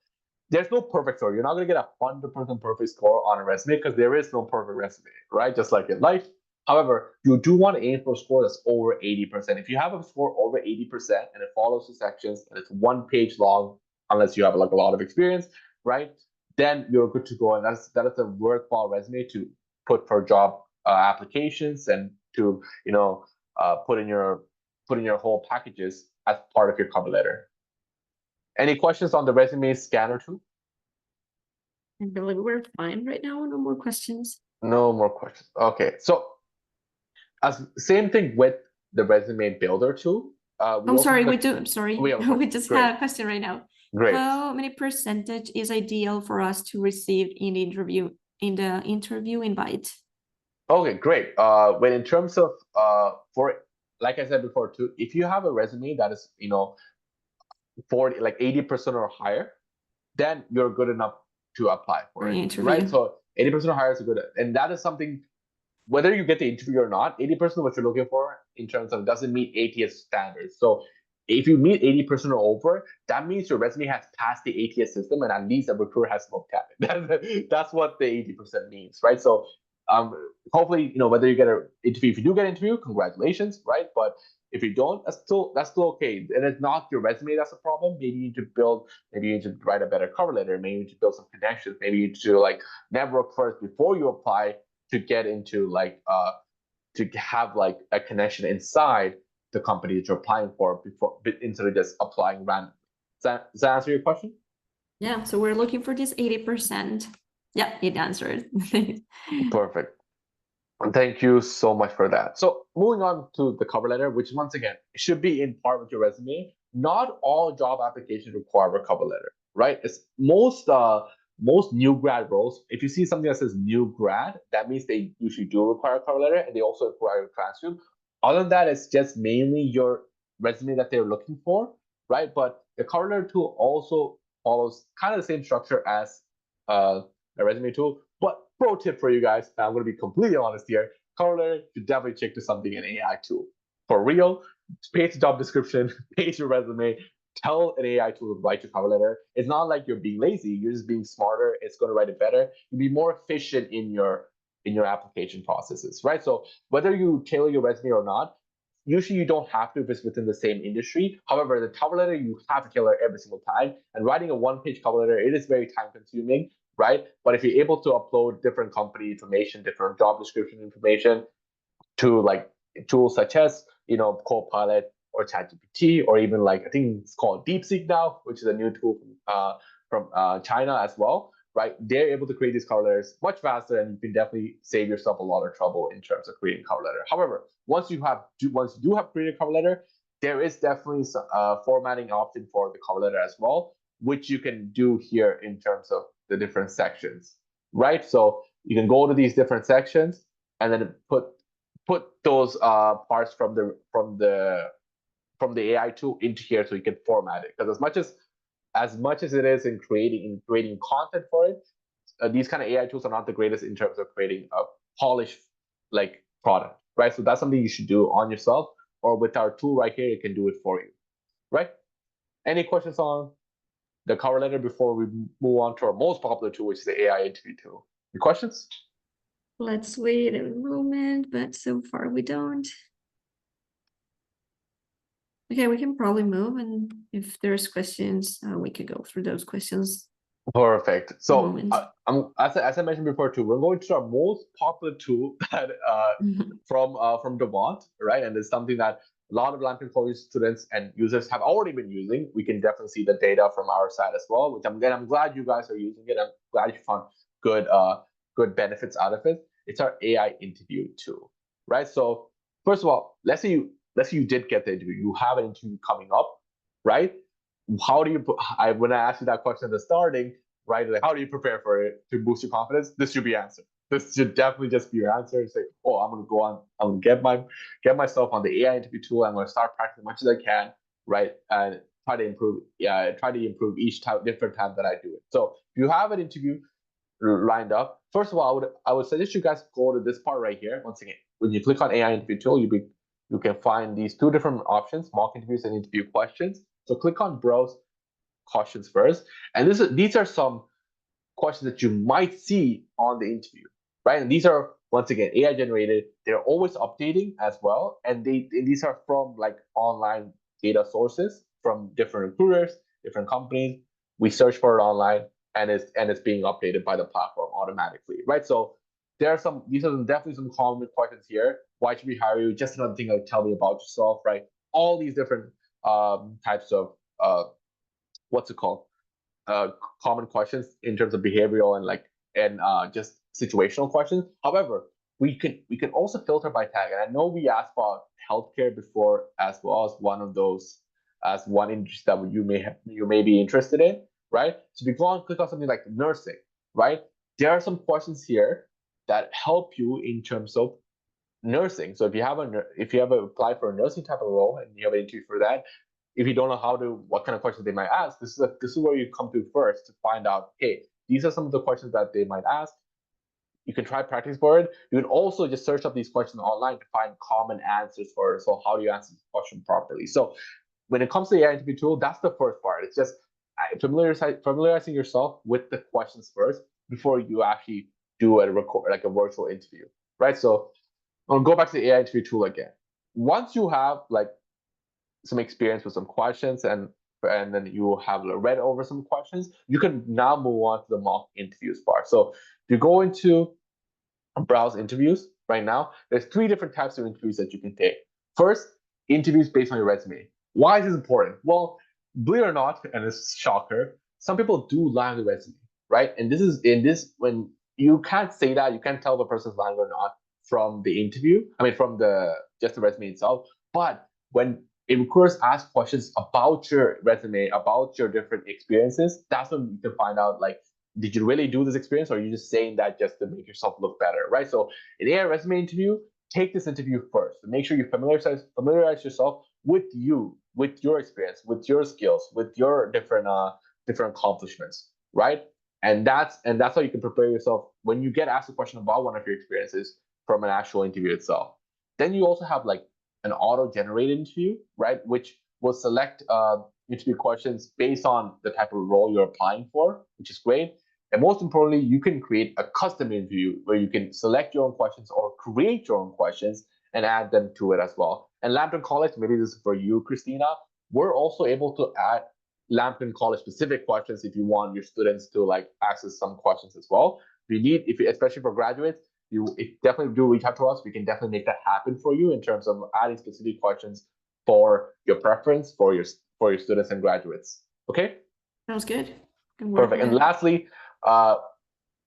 There's no perfect score. You're not going to get 100% perfect score on a resume because there is no perfect resume, right? Just like in life. However, you do want to aim for a score that's over 80%. If you have a score over 80% and it follows the sections and it's 1 page long, unless you have like a lot of experience, right? Then you're good to go, and that is a worthwhile resume to put for job applications and to put in your whole packages as part of your cover letter. Any questions on the resume scanner tool? I believe we're fine right now. No more questions. No more questions. Okay, so same thing with the resume builder tool. I'm sorry. We just Great. had a question right now. Great. How many percentage is ideal for us to receive in the interview invite? Okay, great. When in terms of for like I said before too, if you have a resume that is 40 like 80% or higher, then you're good enough to apply for For it, an interview. right? So 80% of hires are good, and that is something. Whether you get the interview or not, 80% of what you're looking for in terms of doesn't meet ATS standards. So if you meet 80% or over, that means your resume has passed the ATS system, and at least a recruiter has looked at it. That's what the 80% means, right? So hopefully, whether you get an interview, if you do get an interview, congratulations, right? But if you don't, that's still okay. And it's not your resume that's a problem. Maybe you need to maybe you need to write a better cover letter. Maybe you need to build some connections. Maybe you need to network first before you apply to get into to have a connection inside the company that you're applying for instead of just applying randomly. Does that answer your question? Yeah, so we're looking for this 80%. Yeah, it answered. Perfect. And thank you so much for that. So moving on to the cover letter, which once again should be in part with your resume. Not all job applications require a cover letter, right? It's most new grad roles, if you see something that says new grad, that means they usually do require a cover letter, and they also require a transcript. Other than that, it's just mainly your resume that they're looking for, right? But the cover letter tool also follows kind of the same structure as a resume tool. But pro tip for you guys, and I'm going to be completely honest here, cover letter, you definitely check to something an AI tool. For real, paste the job description, paste your resume, tell an AI tool to write your cover letter. It's not like you're being lazy. You're just being smarter. It's going to write it better. You'll be more efficient in your application processes, right? So whether you tailor your resume or not, usually you don't have to if it's within the same industry. However, the cover letter, you have to tailor every single time. And writing a one-page cover letter, it is very time-consuming, right? But if you're able to upload different company information, different job description information to tools such as Copilot or ChatGPT, or even I think it's called DeepSeek now, which is a new tool from China as well, right? They're able to create these cover letters much faster, and you can definitely save yourself a lot of trouble in terms of creating cover letter. However, once you do have created a cover letter, there is definitely some formatting option for the cover letter as well, which you can do here in terms of the different sections, right? So you can go to these different sections and then put those parts from the AI tool into here so you can format it. Because as much as it is in creating content for it, these kind of AI tools are not the greatest in terms of creating a polished product, right? So that's something you should do on yourself, or with our tool right here, it can do it for you, right? Any questions on the cover letter before we move on to our most popular tool, which is the AI interview tool? Any questions? Let's wait a moment, but so far we don't. Okay, we can probably move, and if there's questions, we could go through those questions. Perfect. So as I mentioned before too, we're going to our most popular tool that from Devant, right? And it's something that a lot of Lambda College students and users have already been using. We can definitely see the data from our side as well, which I'm glad you guys are using it. I'm glad you found good benefits out of it. It's our AI interview tool, right? So first of all, let's say you did get the interview, you have an interview coming up, right? How do you when I asked you that question at the starting, right? How do you prepare for it to boost your confidence? This should be your answer. This should definitely just be your answer. Say, oh, I'm gonna get myself on the AI interview tool. I'm gonna start practicing as much as I can, right? And try to improve each different time that I do it. So if you have an interview lined up, first of all, I would suggest you guys go to this part right here. Once again, when you click on AI interview tool, you can find these two different options: mock interviews and interview questions. So click on browse questions first, and these are some questions that you might see on the interview, right? And these are once again AI generated. They're always updating as well, and these are from online data sources from different recruiters, different companies. We search for it online, and it's being updated by the platform automatically, right? So these are definitely some common questions here. Why should we hire you? Just another thing tell me about yourself, right? All these different types of what's it called? Common questions in terms of behavioral and just situational questions. However, we can also filter by tag. And I know we asked about healthcare before as well as one industry that you may be interested in, right? So if you go and click on something like nursing, right? There are some questions here that help you in terms of nursing. So if you have applied for a nursing type of role and you have an interview for that, if you don't know what kind of questions they might ask, this is where you come to first to find out, hey, these are some of the questions that they might ask. You can try practice for it. You can also just search up these questions online to find common answers for it. So how do you answer the question properly? So when it comes to the AI interview tool, that's the first part. It's just familiarizing yourself with the questions first before you actually do a virtual interview, right? So I'll go back to the AI interview tool again. Once you have like some experience with some questions and then you have read over some questions, you can now move on to the mock interviews part. So if you go into browse interviews right now, there's 3 different types of interviews that you can take. First, interviews based on your resume. Why is this important? Well, believe it or not, and it's a shocker, some people do lie on the resume, right? And this is when you can't say that, you can't tell if a person's lying or not from the interview. I mean, from just the resume itself. But when recruiters ask questions about your resume, about your different experiences, that's when you can find out, like, did you really do this experience, or are you just saying that just to make yourself look better, right? So in AI resume interview, take this interview first. Make sure you familiarize yourself with your experience, with your skills, with your different accomplishments, right? And that's how you can prepare yourself when you get asked a question about one of your experiences from an actual interview itself. Then you also have like an auto-generated interview, right, which will select interview questions based on the type of role you're applying for, which is great. And most importantly, you can create a custom interview where you can select your own questions or create your own questions and add them to it as well. And Lambton College, maybe this is for you, Christina, we're also able to add Lambton College specific questions if you want your students to like access some questions as well. Especially for graduates, definitely do reach out to us. We can definitely make that happen for you in terms of adding specific questions for your preference for your students and graduates. Okay? Sounds good. Perfect. And lastly,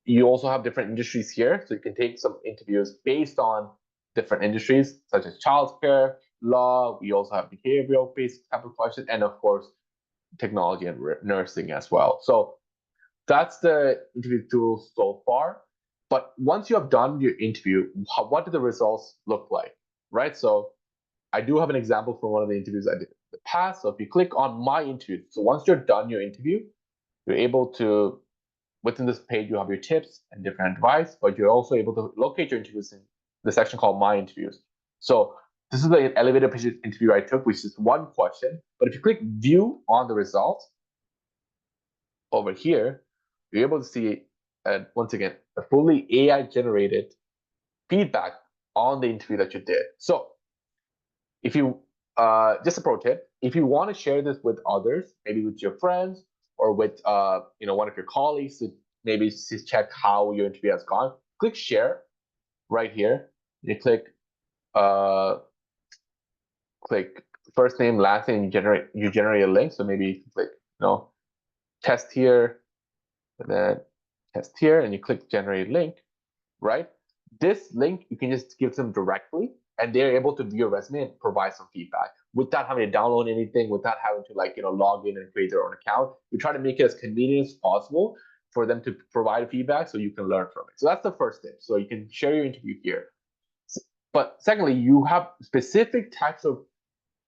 you also have different industries here. So you can take some interviews based on different industries, such as childcare, law. We also have behavioral-based type of questions, and of course, technology and nursing as well. So that's the interview tools so far. But once you have done your interview, what do the results look like, right? So I do have an example from one of the interviews I did in the past. So if you click on my interview, so once you're done your interview, you're able to, within this page, you have your tips and different advice, but you're also able to locate your interviews in the section called My Interviews. So this is the elevator pitch interview I took, which is one question. But if you click View on the results over here, you're able to see, once again, a fully AI-generated feedback on the interview that you did. So if you, just a pro tip, if you want to share this with others, maybe with your friends or with one of your colleagues to maybe check how your interview has gone, click Share right here. You click first name, last name, you generate a link. So maybe you click test here, and then test here, and you click generate link, right? This link you can just give them directly, and they're able to view your resume and provide some feedback without having to download anything, without having to log in and create their own account. We try to make it as convenient as possible for them to provide feedback so you can learn from it. So that's the first step. So you can share your interview here. But secondly, you have specific types of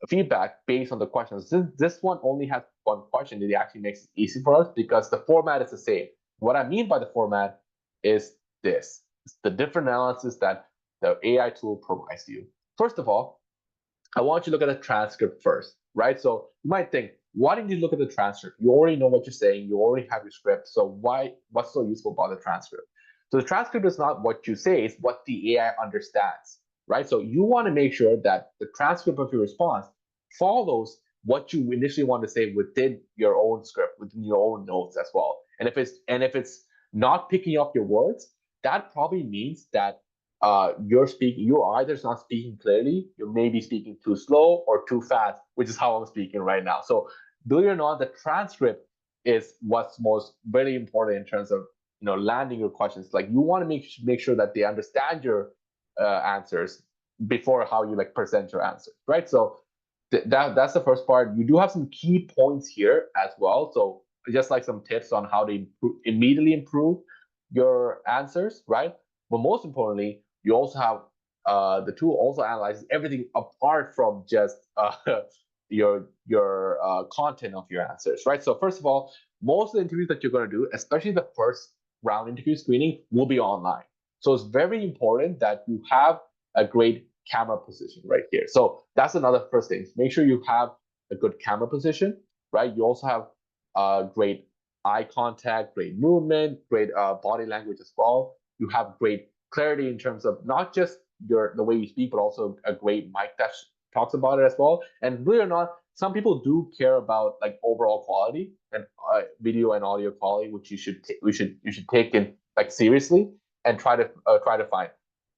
feedback based on the questions. This one only has one question. It actually makes it easy for us because the format is the same. What I mean by the format is this. It's the different analysis that the AI tool provides you. First of all, I want you to look at the transcript first, right? So you might think, why didn't you look at the transcript? You already know what you're saying. You already have your script. So what's so useful about the transcript? So the transcript is not what you say, it's what the AI understands, right? So you want to make sure that the transcript of your response follows what you initially want to say within your own script, within your own notes as well. And if it's not picking up your words, that probably means that you're either not speaking clearly, you may be speaking too slow or too fast, which is how I'm speaking right now. So believe it or not, the transcript is what's most very important in terms of landing your questions. Like you want to make sure that they understand your answers before how you present your answers, right? So that's the first part. You do have some key points here as well. So just like some tips on how to immediately improve your answers, right? But most importantly, you also have the tool also analyzes everything apart from just content of your answers, right? So first of all, most of the interviews that you're going to do, especially the first round interview screening, will be online. So it's very important that you have a great camera position right here. So that's another first thing. Make sure you have a good camera position, right? You also have great eye contact, great movement, great body language as well. You have great clarity in terms of not just the way you speak, but also a great mic that talks about it as well. And believe it or not, some people do care about like overall quality and video and audio quality, which you should take in like seriously and try to find.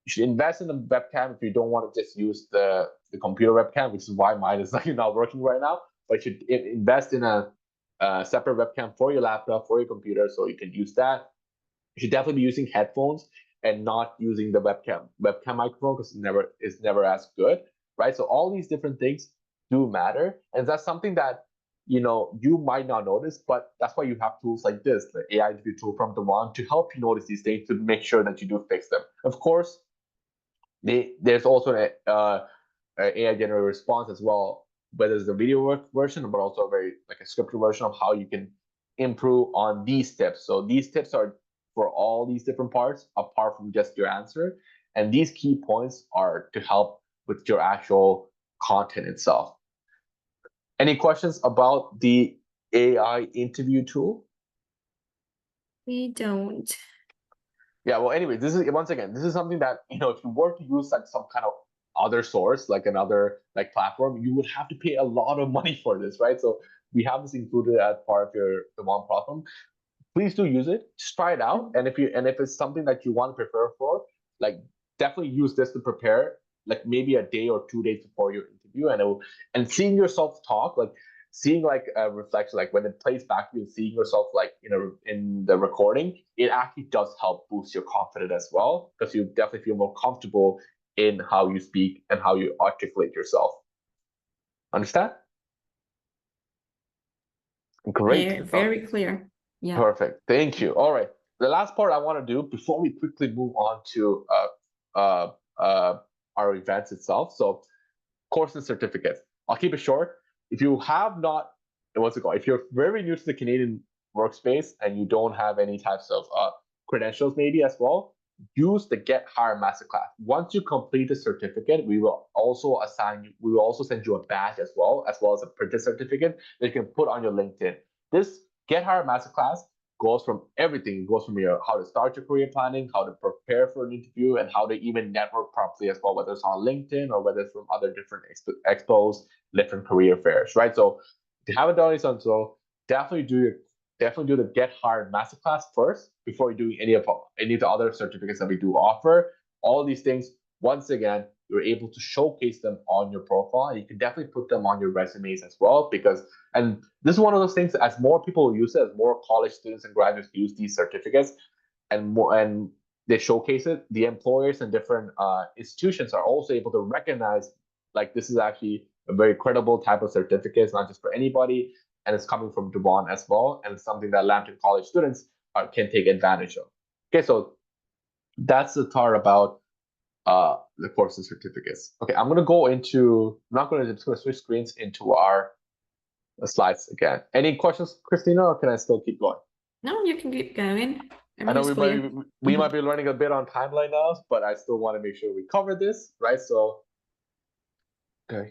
You should invest in the webcam if you don't want to just use the computer webcam, which is why mine is like not working right now. But you should invest in a separate webcam for your laptop, for your computer, so you can use that. You should definitely be using headphones and not using the webcam microphone, because it's never as good, right? So all these different things do matter, and that's something that you might not notice, but that's why you have tools like this, the AI interview tool from Devon, to help you notice these things, to make sure that you do fix them. Of course, there's also an AI generated response as well, whether it's the video version, but also a scripted version of how you can improve on these tips. So these tips are for all these different parts, apart from just your answer. And these key points are to help with your actual content itself. Any questions about the AI interview tool? We don't. Yeah, well, anyway, this is something that, if you were to use like some kind of other source, like another platform, you would have to pay a lot of money for this, right? So we have this included as part of the one platform. Please do use it. Just try it out, and if it's something that you want to prepare for, definitely use this to prepare, maybe a day or 2 days before your interview, and seeing yourself talk, seeing a reflection, when it plays back to you, seeing yourself in the recording, it actually does help boost your confidence as well, because you definitely feel more comfortable in how you speak and how you articulate yourself. Understand? Great. Very clear. Yeah. Perfect. Thank you. All right. The last part I want to do before we quickly move on to our events itself. So, course and certificates. I'll keep it short. If you have not, if you're very new to the Canadian workspace and you don't have any types of credentials, maybe as well, use the Get Hired Masterclass. Once you complete the certificate, we will also send you a badge as well as a printed certificate that you can put on your LinkedIn. This Get Hired Masterclass goes from everything. It goes from how to start your career planning, how to prepare for an interview, and how to even network properly as well, whether it's on LinkedIn or whether it's from other different expos, different career fairs, right? So if you haven't done it, so definitely do the Get Hired Masterclass first before you do any of the other certificates that we do offer. All these things, once again, you're able to showcase them on your profile. You can definitely put them on your resumes as well, and this is one of those things, as more people use it, as more college students and graduates use these certificates and they showcase it, the employers and different institutions are also able to recognize this is actually a very credible type of certificate. It's not just for anybody, and it's coming from Devon as well, and it's something that Lambton College students can take advantage of. Okay, so that's the part about the course and certificates. Okay, I'm just gonna switch screens into our slides again. Any questions, Christina, or can I still keep going? No, you can keep going. I know we might be learning a bit on timeline now, but I still want to make sure we cover this, right? So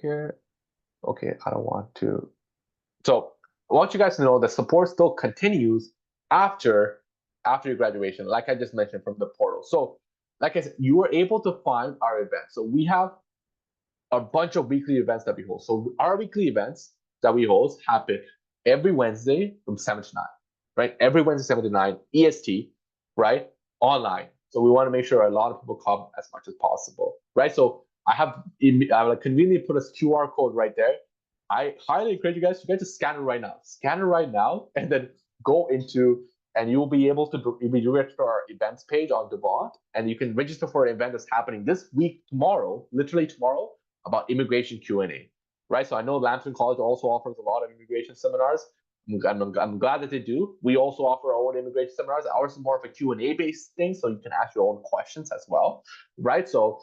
here, okay, I don't want to. So I want you guys to know that support still continues after your graduation, like I just mentioned, from the portal. So like I said, you were able to find our events. So we have a bunch of weekly events that we host. So our weekly events that we host happen every Wednesday from 7 to 9, right? Every Wednesday, 7 to 9 EST, right? Online. So we want to make sure a lot of people come as much as possible, right? So I will conveniently put a QR code right there. I highly encourage you guys to scan it right now. Scan it right now, and then go into, and you'll be able to redirect to our events page on Devon, and you can register for an event that's happening this week, literally tomorrow, about immigration Q&A, right? So I know Lambton College also offers a lot of immigration seminars. I'm glad that they do. We also offer our own immigration seminars. Ours is more of a Q&A based thing, so you can ask your own questions as well, right? So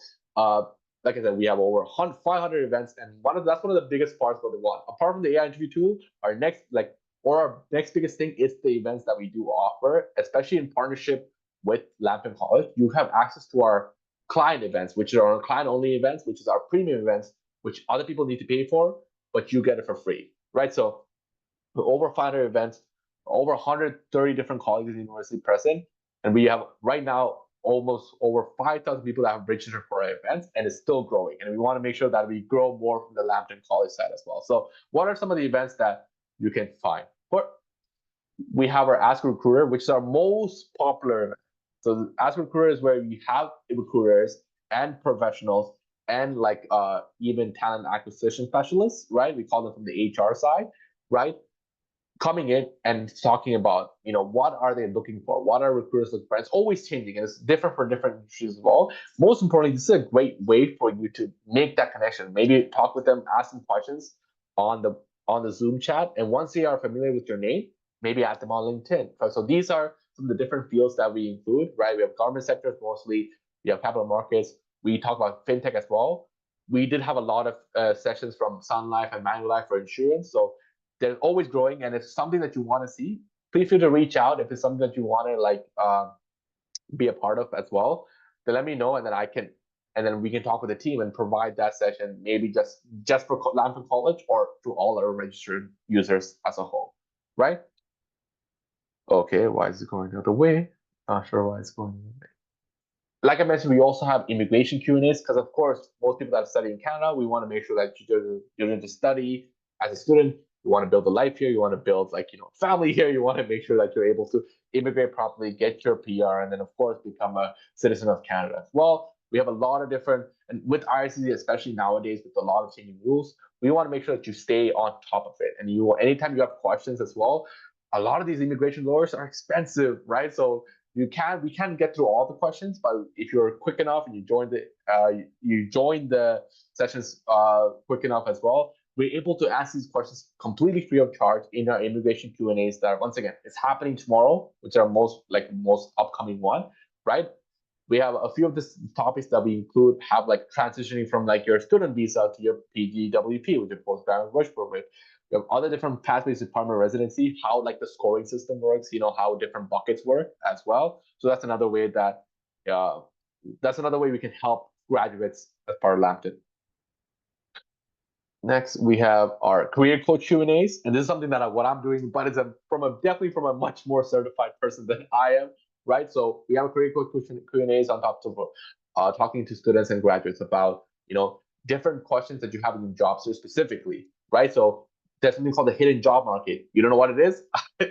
like I said, we have over 500 events, and that's one of the biggest parts of what we want. Apart from the AI interview tool, our next biggest thing is the events that we do offer, especially in partnership with Lambton College. You have access to our client events, which are our client-only events, which is our premium events, which other people need to pay for, but you get it for free, right? So over 500 events, over 130 different colleges in the university present, and we have right now almost over 5,000 people that have registered for our events, and it's still growing. And we want to make sure that we grow more from the Lambton College side as well. So what are some of the events that you can find? We have our Ask a Recruiter, which is our most popular event. So Ask a Recruiter is where we have recruiters and professionals and like even talent acquisition specialists, right? We call them from the HR side, right? Coming in and talking about, what are they looking for? What are recruiters looking for? It's always changing, and it's different for different industries as well. Most importantly, this is a great way for you to make that connection. Maybe talk with them, ask them questions on the Zoom chat, and once they are familiar with your name, maybe add them on LinkedIn. So these are some of the different fields that we include, right? We have government sectors mostly, we have capital markets, we talk about fintech as well. We did have a lot of sessions from Sun Life and Manulife for insurance. So they're always growing, and if it's something that you want to see, feel free to reach out. If it's something that you want to be a part of as well, then let me know, and then we can talk with the team and provide that session, maybe just for Lambton College or to all our registered users as a whole, right? Okay, why is it going the other way? Not sure why it's going the other way. Like I mentioned, we also have immigration Q&As, because of course, most people that study in Canada, we want to make sure that you're going to study as a student. You want to build a life here. You want to build family here. You want to make sure that you're able to immigrate properly, get your PR, and then of course become a citizen of Canada as well. We have a lot of different, and with IRCC, especially nowadays with a lot of changing rules, we want to make sure that you stay on top of it. And anytime you have questions as well, a lot of these immigration lawyers are expensive, right? So we can't get through all the questions, but if you're quick enough and you join the sessions quick enough as well, we're able to ask these questions completely free of charge in our immigration Q&As that, once again, it's happening tomorrow, which are most upcoming one, right? We have a few of the topics that we include have transitioning from your student visa to your PGWP, which is postgraduate work permit. We have other different pathways to permanent residency, how the scoring system works, how different buckets work as well. So that's another way we can help graduates as part of Lambton. Next, we have our career coach Q&As, and this is something that what I'm doing, but it's definitely from a much more certified person than I am, right? So we have a career coach Q&As on top of talking to students and graduates about different questions that you have in your job search specifically, right? So there's something called the hidden job market. You don't know what it is?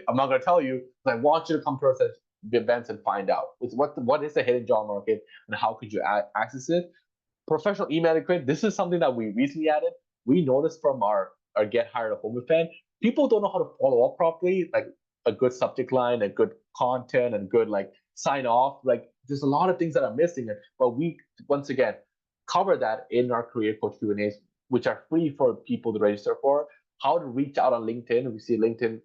I'm not going to tell you, but I want you to come to our events and find out. What is the hidden job market and how could you access it? Professional email etiquette. This is something that we recently added. We noticed from our Get Hired at Home event, people don't know how to follow up properly, like a good subject line, a good content, and good sign off. There's a lot of things that are missing, but we once again cover that in our career coach Q&As, which are free for people to register for. How to reach out on LinkedIn. We see LinkedIn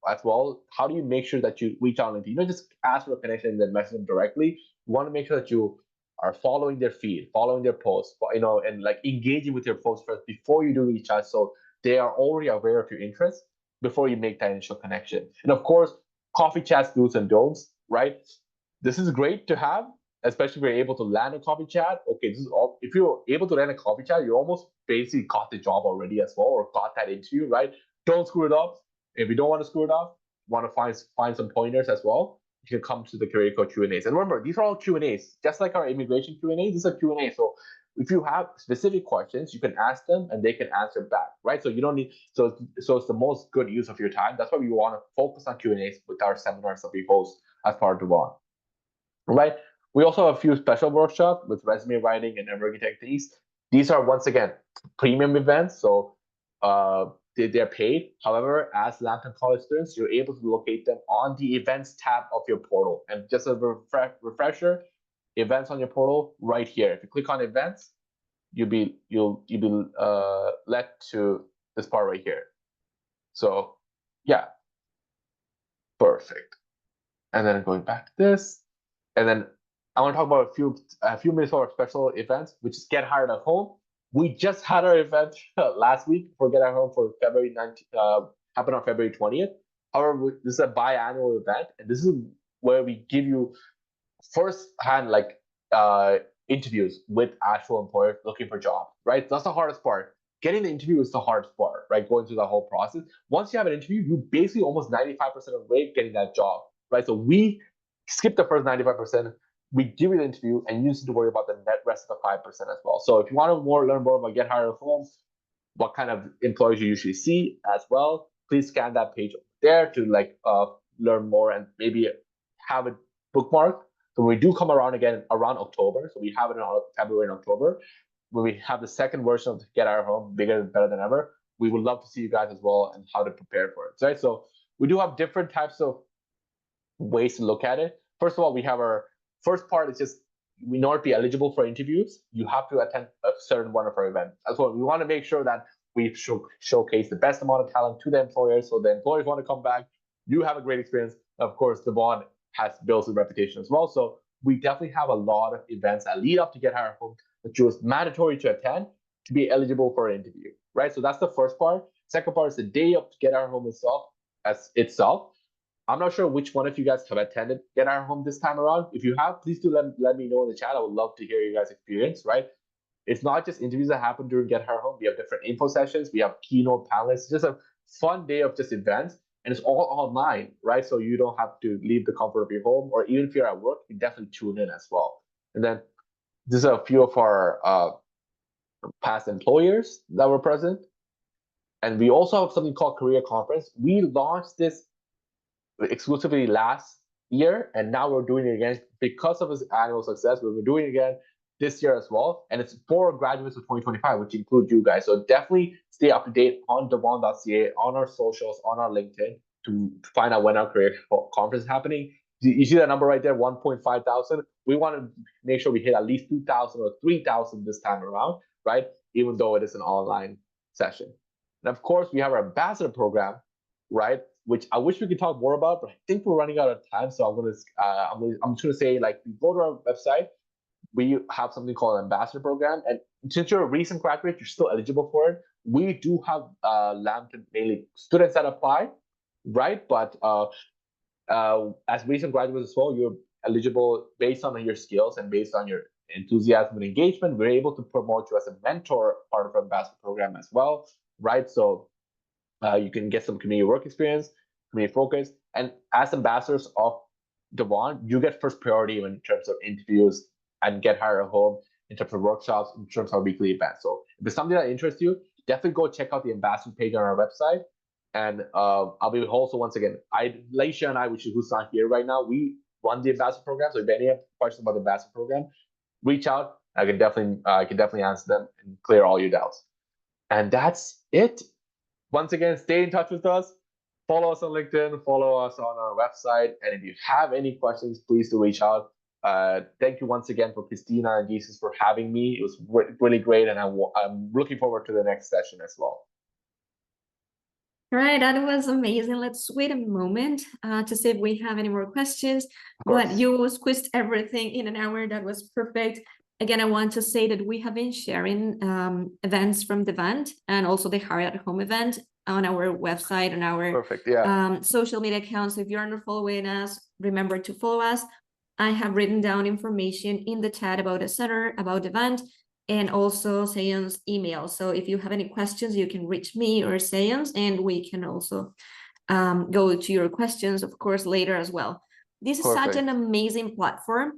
as well. How do you make sure that you reach out on LinkedIn? You don't just ask for a connection and then message them directly. You want to make sure that you are following their feed, following their posts, and engaging with your posts first before you do reach out, so they are already aware of your interests before you make that initial connection. And of course, coffee chats, do's and don'ts, right? This is great to have, especially if you're able to land a coffee chat. Okay, this is all. If you're able to land a coffee chat, you almost basically got the job already as well, or got that interview, right? Don't screw it up. If you don't want to screw it up, want to find some pointers as well, you can come to the career coach Q&As. And remember, these are all Q&As, just like our immigration Q&As. These are Q&A. So if you have specific questions, you can ask them and they can answer back, right? So you don't need. So it's the most good use of your time. That's why we want to focus on Q&As with our seminars that we host as part of Devon, right? We also have a few special workshops with resume writing and networking techniques. These are, once again, premium events, so they're paid. However, as Lambton College students, you're able to locate them on the events tab of your portal. And just a refresher, events on your portal right here. If you click on events, you'll be led to this part right here. So yeah, perfect. And then going back to this, and then I want to talk about a few minutes of our special events, which is Get Hired at Home. We just had our event last week for Get Hired at Home for February 19th, happened on February 20th. However, this is a biannual event, and this is where we give you first-hand interviews with actual employers looking for jobs, right? That's the hardest part. Getting the interview is the hardest part, right? Going through the whole process. Once you have an interview, you basically almost 95% of the way getting that job, right? So we skip the first 95%. We give you the interview, and you just need to worry about the net rest of the 5% as well. So if you want to learn more about Get Hired at Home, what kind of employers you usually see as well, please scan that page over there to learn more and maybe have it bookmarked. So when we do come around again around October, so we have it in February and October, when we have the second version of Get Hired at Home, bigger and better than ever, we would love to see you guys as well and how to prepare for it, right? So we do have different types of ways to look at it. First of all, we have our first part is just, in order to be eligible for interviews, you have to attend a certain one of our events. As well, we want to make sure that we showcase the best amount of talent to the employers, so the employers want to come back. You have a great experience. Of course, Devon has built a reputation as well. So we definitely have a lot of events that lead up to Get Hired at Home that you is mandatory to attend to be eligible for an interview, right? So that's the first part. Second part is the day of Get Hired at Home itself. I'm not sure which one of you guys have attended Get Hired at Home this time around. If you have, please do let me know in the chat. I would love to hear you guys' experience, right? It's not just interviews that happen during Get Hired at Home. We have different info sessions. We have keynote panelists. It's just a fun day of just events, and it's all online, right? So you don't have to leave the comfort of your home, or even if you're at work, you definitely tune in as well. And then these are a few of our past employers that were present. And we also have something called Career Conference. We launched this exclusively last year, and now we're doing it again because of its annual success. We're doing it again this year as well, and it's for graduates of 2025, which include you guys. So definitely stay up to date on devon.ca, on our socials, on our LinkedIn to find out when our career conference is happening. You see that number right there, 1.5 thousand. We want to make sure we hit at least 2,000 or 3,000 this time around, right? Even though it is an online session. And of course, we have our ambassador program, right? Which I wish we could talk more about, but I think we're running out of time. So I'm just gonna say, like, go to our website. We have something called ambassador program, and since you're a recent graduate, you're still eligible for it. We do have Lambton mainly students that apply, right? But as recent graduates as well, you're eligible based on your skills and based on your enthusiasm and engagement. We're able to promote you as a mentor part of our ambassador program as well, right? So you can get some community work experience, community focus, and as ambassadors of Devon, you get first priority in terms of interviews and Get Hired at Home, in terms of workshops, in terms of weekly events. So if it's something that interests you, definitely go check out the ambassador page on our website. And I'll be also, once again, Laisha and I, who's not here right now, we run the ambassador program. So if any have questions about the ambassador program, reach out. I can definitely answer them and clear all your doubts. And that's it. Once again, stay in touch with us. Follow us on LinkedIn, follow us on our website. And if you have any questions, please do reach out. Thank you once again for Christina and Jesus for having me. It was really great, and I'm looking forward to the next session as well. All right, that was amazing. Let's wait a moment to see if we have any more questions. But you squeezed everything in an hour. That was perfect. Again, I want to say that we have been sharing events from the event and also the Hired at Home event on our website and our social media accounts. So if you're not following us, remember to follow us. I have written down information in the chat about the center, about the event, and also Seon's email. So if you have any questions, you can reach me or Seon's, and we can also go to your questions, of course, later as well. This is such an amazing platform.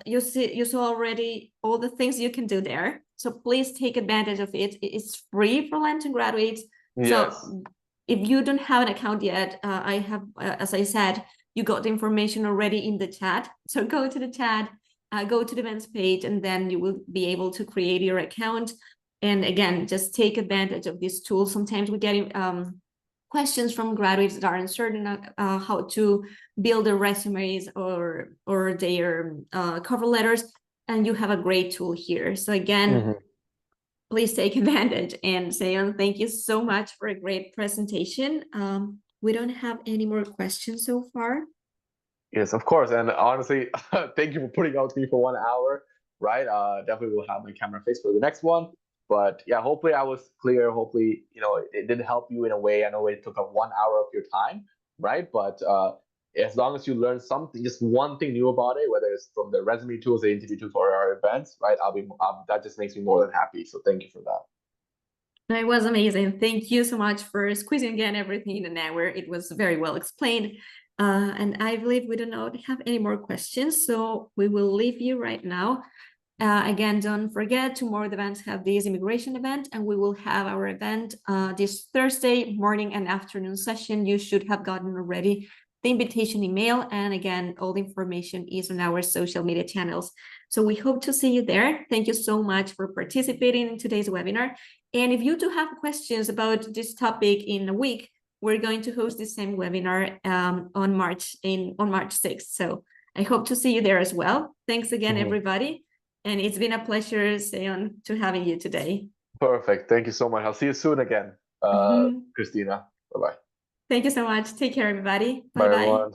You saw already all the things you can do there. So please take advantage of it. It's free for Lambton graduates. Yes. So if you don't have an account yet, I have, as I said, you got the information already in the chat. So go to the chat, go to the events page, and then you will be able to create your account. And again, just take advantage of this tool. Sometimes we get questions from graduates that are uncertain how to build their resumes or their cover letters, and you have a great tool here. So again, please take advantage. And Seon, thank you so much for a great presentation. We don't have any more questions so far. Yes, of course. And honestly, thank you for putting out with me for 1 hour, right? Definitely will have my camera face for the next one. But yeah, hopefully I was clear. Hopefully, it did help you in a way. I know it took up 1 hour of your time, right? But as long as you learn something, just one thing new about it, whether it's from the resume tools, the interview tools, or our events, right? That just makes me more than happy. So thank you for that. It was amazing. Thank you so much for squeezing again everything in an hour. It was very well explained. And I believe we do not have any more questions, so we will leave you right now. Again, don't forget, tomorrow the events have this immigration event, and we will have our event this Thursday morning and afternoon session. You should have gotten already the invitation email. And again, all the information is on our social media channels. So we hope to see you there. Thank you so much for participating in today's webinar. And if you do have questions about this topic in a week, we're going to host the same webinar on March 6th. So I hope to see you there as well. Thanks again, everybody. And it's been a pleasure, Seon, to having you today. Perfect. Thank you so much. I'll see you soon again, Christina. Bye-bye. Thank you so much. Take care, everybody. Bye, Bye-bye. everyone.